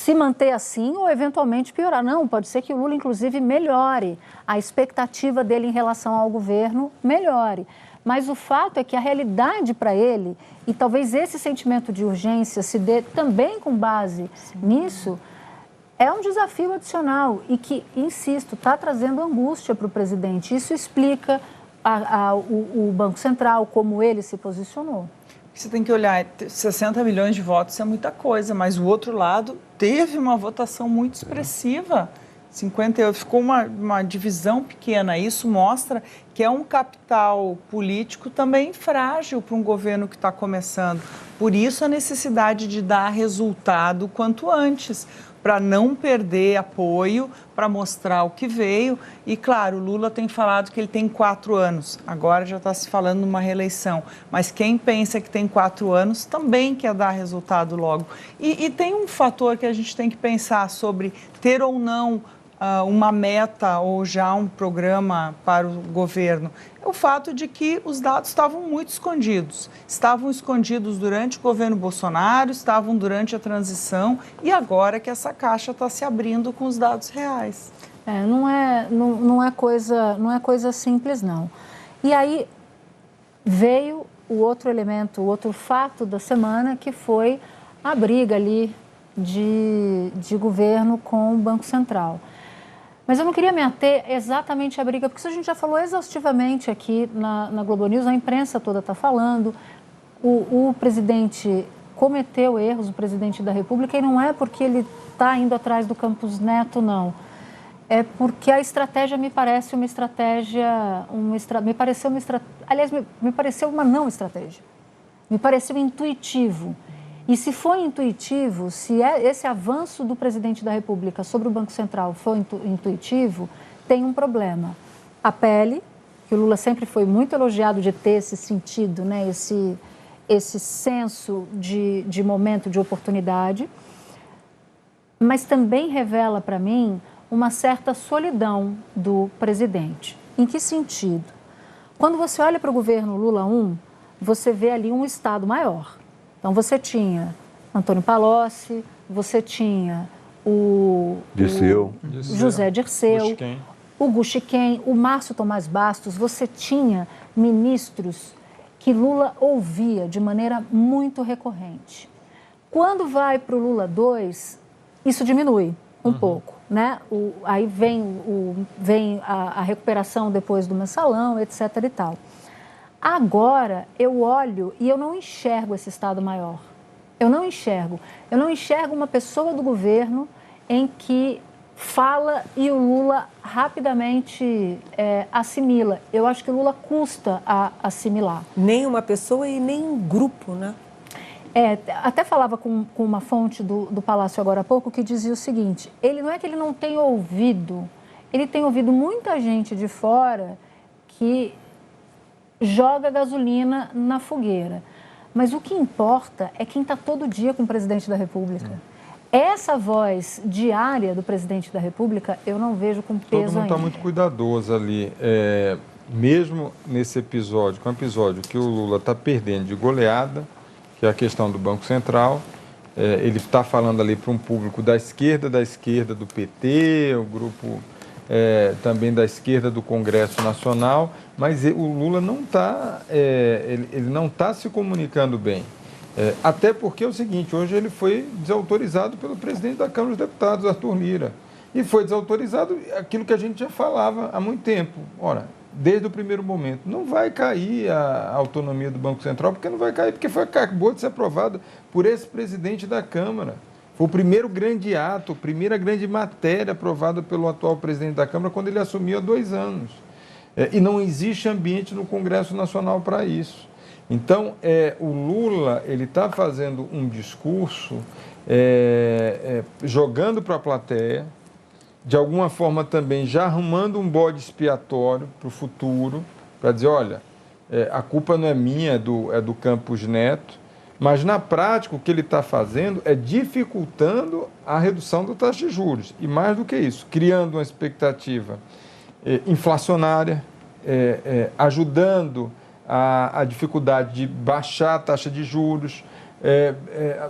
se manter assim ou eventualmente piorar. Não, pode ser que o Lula, inclusive, melhore, a expectativa dele em relação ao governo melhore. Mas o fato é que a realidade para ele, e talvez esse sentimento de urgência se dê também com base nisso, é um desafio adicional e que, insisto, está trazendo angústia para o presidente. Isso explica o Banco Central, como ele se posicionou. Você tem que olhar, 60 milhões de votos é muita coisa, mas o outro lado teve uma votação muito expressiva. 58, ficou uma divisão pequena. Isso mostra que é um capital político também frágil para um governo que está começando. Por isso a necessidade de dar resultado quanto antes, para não perder apoio, para mostrar o que veio. E, claro, o Lula tem falado que ele tem 4 anos, agora já está se falando numa reeleição. Mas quem pensa que tem 4 anos também quer dar resultado logo. E tem um fator que a gente tem que pensar sobre ter ou não uma meta ou já um programa para o governo. É o fato de que os dados estavam muito escondidos. Estavam escondidos durante o governo Bolsonaro, estavam durante a transição e agora que essa caixa está se abrindo com os dados reais. Não é coisa simples, não. E aí veio o outro elemento, o outro fato da semana, que foi a briga ali de governo com o Banco Central. Mas eu não queria me ater exatamente à briga, porque isso a gente já falou exaustivamente aqui na Globo News, a imprensa toda está falando. O presidente cometeu erros, o presidente da República, e não é porque ele está indo atrás do Campos Neto, não. É porque a estratégia me parece uma estratégia, aliás, me pareceu uma não estratégia. Me pareceu intuitivo. E se foi intuitivo, se esse avanço do presidente da República sobre o Banco Central foi intuitivo, tem um problema. A PL, que o Lula sempre foi muito elogiado de ter esse sentido, né? esse senso de momento, de oportunidade, mas também revela para mim uma certa solidão do presidente. Em que sentido? Quando você olha para o governo Lula 1, você vê ali um Estado maior. Então, você tinha Antônio Palocci, você tinha o José Dirceu, o Guxiquem, o Márcio Tomás Bastos, você tinha ministros que Lula ouvia de maneira muito recorrente. Quando vai para o Lula 2, isso diminui um pouco, né? Aí vem a recuperação depois do mensalão, etc. e tal. Agora, eu olho e eu não enxergo esse Estado maior. Eu não enxergo uma pessoa do governo em que fala e o Lula rapidamente assimila. Eu acho que o Lula custa a assimilar. Nem uma pessoa e nem um grupo, né? Até falava com uma fonte do Palácio agora há pouco que dizia o seguinte: não é que ele não tem ouvido, ele tem ouvido muita gente de fora que joga gasolina na fogueira. Mas o que importa é quem está todo dia com o presidente da República. Essa voz diária do presidente da República, eu não vejo com peso ainda. Todo mundo está muito cuidadoso ali. Mesmo nesse episódio, com o episódio que o Lula está perdendo de goleada, que é a questão do Banco Central, ele está falando ali para um público da esquerda do PT, o grupo também da esquerda do Congresso Nacional, mas o Lula não está ele não está se comunicando bem. Até porque é o seguinte, hoje ele foi desautorizado pelo presidente da Câmara dos Deputados, Arthur Lira, e foi desautorizado aquilo que a gente já falava há muito tempo. Ora, desde o primeiro momento, não vai cair a autonomia do Banco Central, porque não vai cair, porque acabou de ser aprovado por esse presidente da Câmara. Foi o primeiro grande ato, a primeira grande matéria aprovada pelo atual presidente da Câmara quando ele assumiu há 2 anos. E não existe ambiente no Congresso Nacional para isso. Então, o Lula ele está fazendo um discurso jogando para a plateia, de alguma forma também já arrumando um bode expiatório para o futuro, para dizer, olha, a culpa não é minha, é do Campos Neto, mas na prática o que ele está fazendo é dificultando a redução da taxa de juros. E mais do que isso, criando uma expectativa inflacionária, ajudando a dificuldade de baixar a taxa de juros,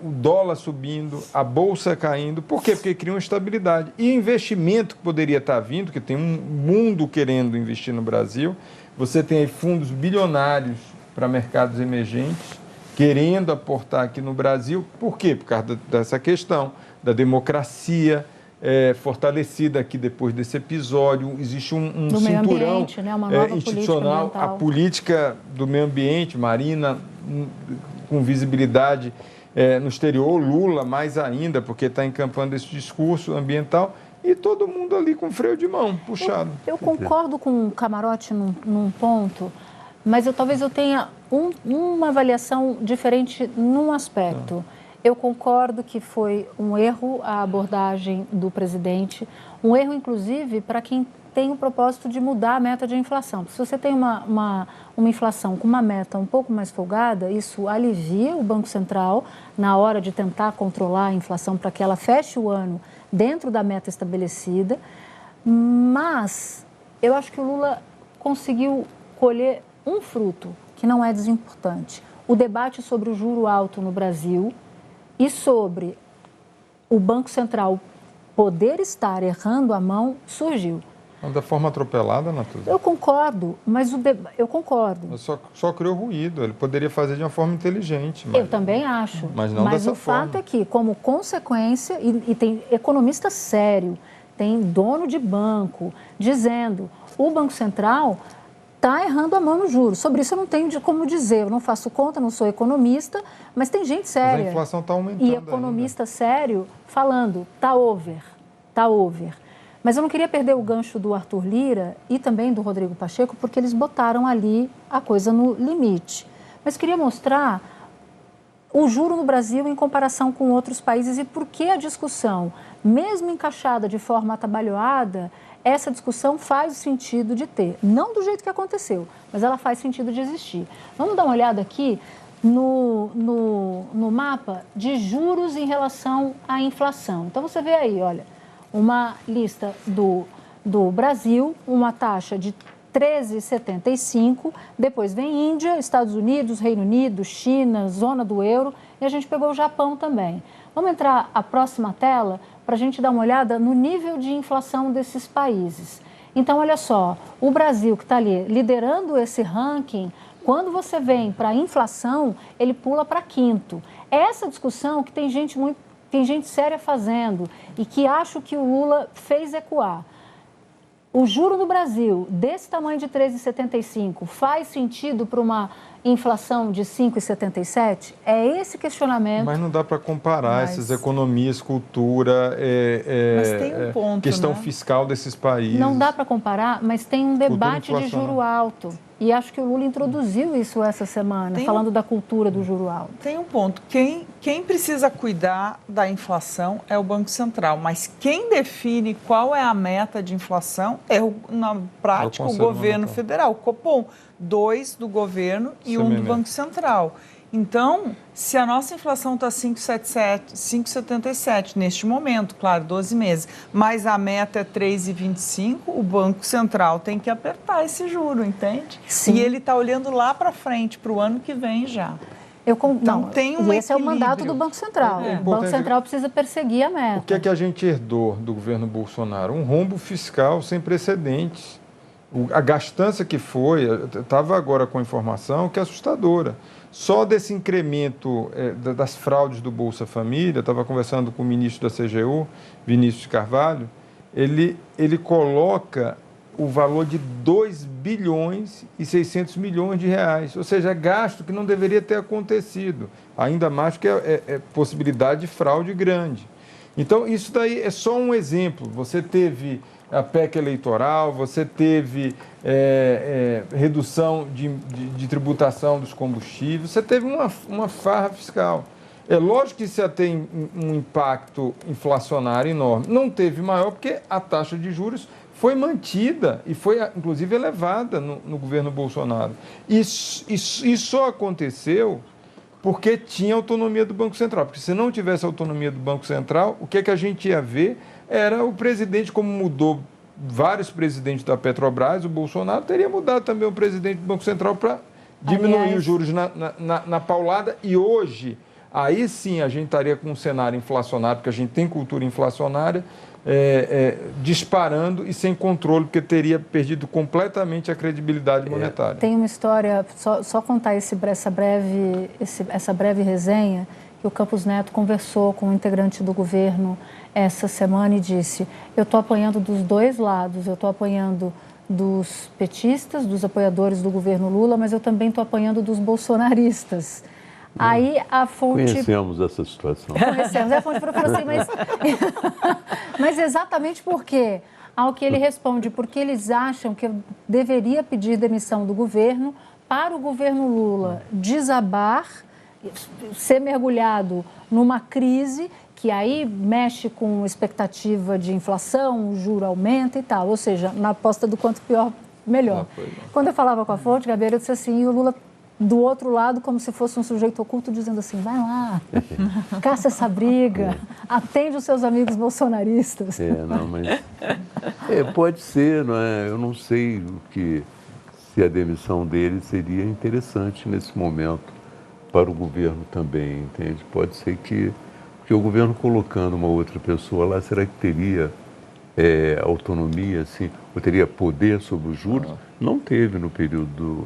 o dólar subindo, a bolsa caindo. Por quê? Porque cria uma estabilidade. E investimento que poderia estar vindo, que tem um mundo querendo investir no Brasil, você tem aí fundos bilionários para mercados emergentes, querendo aportar aqui no Brasil. Por quê? Por causa dessa questão da democracia fortalecida aqui depois desse episódio. Existe um cinturão ambiente, né? Uma nova institucional, política a política do meio ambiente, Marina, com visibilidade no exterior, Lula mais ainda, porque está encampando esse discurso ambiental, e todo mundo ali com freio de mão, puxado. Eu concordo com o Camarote num ponto, mas talvez eu tenha uma avaliação diferente num aspecto. Eu concordo que foi um erro a abordagem do presidente, um erro, inclusive, para quem tem o propósito de mudar a meta de inflação. Se você tem uma inflação com uma meta um pouco mais folgada, isso alivia o Banco Central na hora de tentar controlar a inflação para que ela feche o ano dentro da meta estabelecida. Mas eu acho que o Lula conseguiu colher um fruto que não é desimportante. O debate sobre o juro alto no Brasil e sobre o Banco Central poder estar errando a mão surgiu. Da forma atropelada, Natuza? Eu concordo, mas eu concordo. Só criou ruído. Ele poderia fazer de uma forma inteligente. Eu também acho. Mas não dessa forma. Mas o fato é que, como consequência, e tem economista sério, tem dono de banco, dizendo o Banco Central está errando a mão no juros. Sobre isso eu não tenho como dizer, eu não faço conta, não sou economista, mas tem gente séria. Mas a inflação está aumentando. E economista sério falando, está over, está over. Mas eu não queria perder o gancho do Arthur Lira e também do Rodrigo Pacheco, porque eles botaram ali a coisa no limite. Mas queria mostrar o juro no Brasil em comparação com outros países e por que a discussão, mesmo encaixada de forma atabalhoada, essa discussão faz sentido de ter. Não do jeito que aconteceu, mas ela faz sentido de existir. Vamos dar uma olhada aqui no mapa de juros em relação à inflação. Então você vê aí, olha, uma lista do Brasil, uma taxa de 13,75, depois vem Índia, Estados Unidos, Reino Unido, China, zona do euro, e a gente pegou o Japão também. Vamos entrar a próxima tela para a gente dar uma olhada no nível de inflação desses países. Então, olha só, o Brasil que está ali liderando esse ranking, quando você vem para a inflação, ele pula para quinto. Essa discussão que tem gente séria fazendo e que acho que o Lula fez ecoar. O juro no Brasil, desse tamanho de 13,75, faz sentido para uma inflação de 5,77? É esse questionamento. Mas não dá para comparar essas economias, cultura, mas tem um ponto, questão né? fiscal desses países. Não dá para comparar, mas tem um debate de juro alto. E acho que o Lula introduziu isso essa semana, falando da cultura do juro alto. Tem um ponto. Quem precisa cuidar da inflação é o Banco Central, mas quem define qual é a meta de inflação é, na prática, o governo federal, o Copom. 2 do governo e 1 do Banco Central. Então, se a nossa inflação está 5,77 neste momento, claro, 12 meses, mas a meta é 3,25, o Banco Central tem que apertar esse juro, entende? Sim. E ele está olhando lá para frente, para o ano que vem já. Então, tem um esse é o mandato do Banco Central. O Banco Central precisa perseguir a meta. O que é que a gente herdou do governo Bolsonaro? Um rombo fiscal sem precedentes. A gastança que foi, estava agora com informação que é assustadora. Só desse incremento das fraudes do Bolsa Família, estava conversando com o ministro da CGU, Vinícius Carvalho, ele coloca o valor de 2 bilhões e 600 milhões de reais, ou seja, gasto que não deveria ter acontecido, ainda mais que é possibilidade de fraude grande. Então, isso daí é só um exemplo. Você teve a PEC eleitoral, você teve redução de tributação dos combustíveis, você teve uma farra fiscal. É lógico que isso já tem um impacto inflacionário enorme. Não teve maior porque a taxa de juros foi mantida e foi, inclusive, elevada no governo Bolsonaro. Isso só aconteceu porque tinha autonomia do Banco Central. Porque se não tivesse autonomia do Banco Central, o que a gente ia ver era o presidente, como mudou vários presidentes da Petrobras, o Bolsonaro teria mudado também o presidente do Banco Central para diminuir os juros na paulada. E hoje aí sim a gente estaria com um cenário inflacionário, porque a gente tem cultura inflacionária, disparando e sem controle, porque teria perdido completamente a credibilidade monetária. Tem uma história, só contar essa breve resenha, que o Campos Neto conversou com um integrante do governo essa semana e disse: eu estou apanhando dos dois lados, eu estou apanhando dos petistas, dos apoiadores do governo Lula, mas eu também estou apanhando dos bolsonaristas. Aí a fonte... Conhecemos essa situação. Conhecemos. Aí a fonte falou assim, mas exatamente por quê? Ao que ele responde, porque eles acham que eu deveria pedir demissão do governo para o governo Lula desabar, ser mergulhado numa crise que aí mexe com expectativa de inflação, o juro aumenta e tal. Ou seja, na aposta do quanto pior, melhor. Quando eu falava com a fonte, Gabriel, eu disse assim, e o Lula do outro lado, como se fosse um sujeito oculto, dizendo assim, vai lá, caça essa briga, atende os seus amigos bolsonaristas. Não, mas pode ser, não é? Eu não sei se a demissão dele seria interessante nesse momento para o governo também, entende? Pode ser que o governo colocando uma outra pessoa lá, será que teria autonomia, assim, ou teria poder sobre os juros? Não teve no período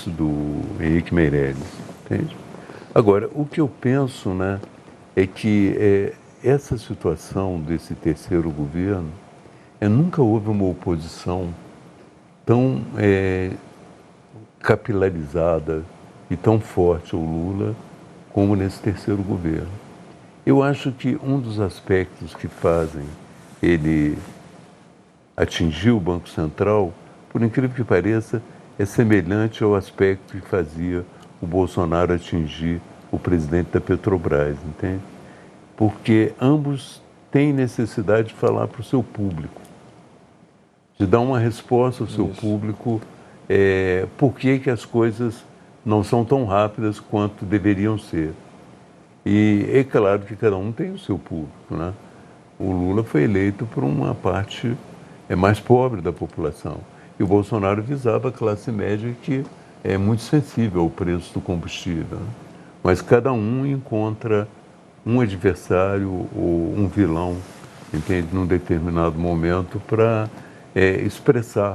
do Henrique Meirelles, entende? Agora, o que eu penso, né, é que essa situação desse terceiro governo, nunca houve uma oposição tão capilarizada e tão forte ao Lula como nesse terceiro governo. Eu acho que um dos aspectos que fazem ele atingir o Banco Central, por incrível que pareça, é semelhante ao aspecto que fazia o Bolsonaro atingir o presidente da Petrobras, entende? Porque ambos têm necessidade de falar para o seu público, de dar uma resposta ao seu público, por que as coisas não são tão rápidas quanto deveriam ser. E é claro que cada um tem o seu público, né? O Lula foi eleito por uma parte mais pobre da população. E o Bolsonaro visava a classe média, que é muito sensível ao preço do combustível, né? Mas cada um encontra um adversário ou um vilão, entende, num determinado momento para expressar